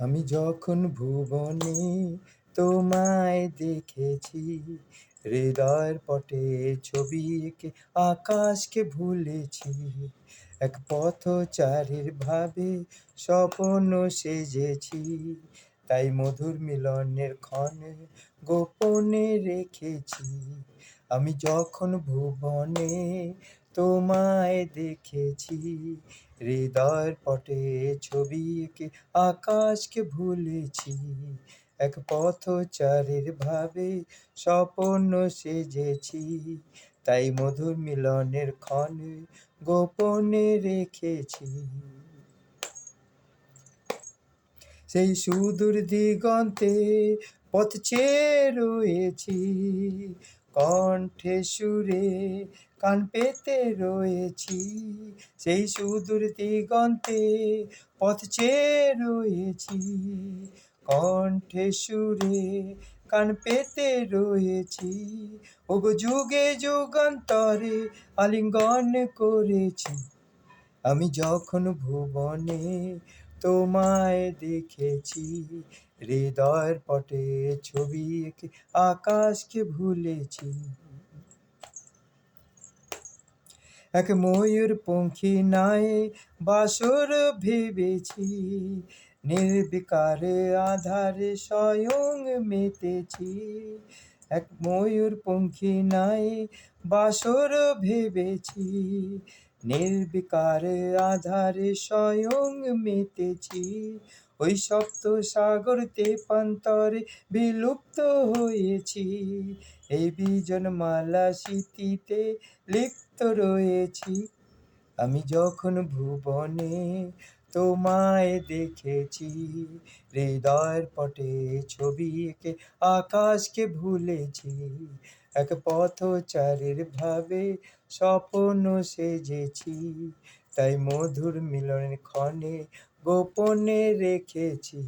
আমি যখন ভুবনে তোমায় দেখেছি, হৃদয়ের পটে ছবি এঁকে আকাশকে ভুলেছি। এক পথচারীর ভাবে স্বপ্ন সেজেছি, তাই মধুর মিলনের ক্ষণে গোপনে রেখেছি। আমি যখন ভুবনে তোমায় দেখেছি, হৃদয়ের পটে ছবি এঁকে আকাশকে ভুলেছি। এক পথচারীর ভাবে স্বপ্ন সেজেছি, তাই মধুর মিলনের ক্ষণে গোপনে রেখেছি। সেই সুদূর দিগন্তে পথ চেয়ে রয়েছি, কণ্ঠে সুরে কান পেতে রয়েছি। সেই সুদূর দিগন্তে পথ চেয়ে রয়েছি, কণ্ঠে সুরে কান পেতে রয়েছি। ওগো যুগে যুগান্তরে আলিঙ্গন করেছি, আমি যখন ভুবনে তোমায় দেখেছি। হৃদয়ের পটে ছবি এঁকে আকাশকে ভুলেছি। এক ময়ূর পঙ্খী নাই বাসর ভেবেছি, নির্বিকারে আধারে স্বয়ং মেতেছি। এক ময়ূর পঙ্খী নাই বাসর ভেবেছি, নির্বিকারে আধারে স্বয়ং মেতেছি। ওই সপ্ত সাগর তেপান্তরে বিলুপ্ত হয়েছি, এই বিজন মালা স্মৃতিতে লিপ্ত রয়েছি। আমি যখন ভুবনে তোমায় দেখেছি, হৃদয়ের পটে ছবি এঁকে আকাশকে ভুলেছি। এক পথচারীর ভাবে স্বপ্ন সেজেছি, তাই মধুর মিলনের ক্ষণে গোপনে রেখেছি।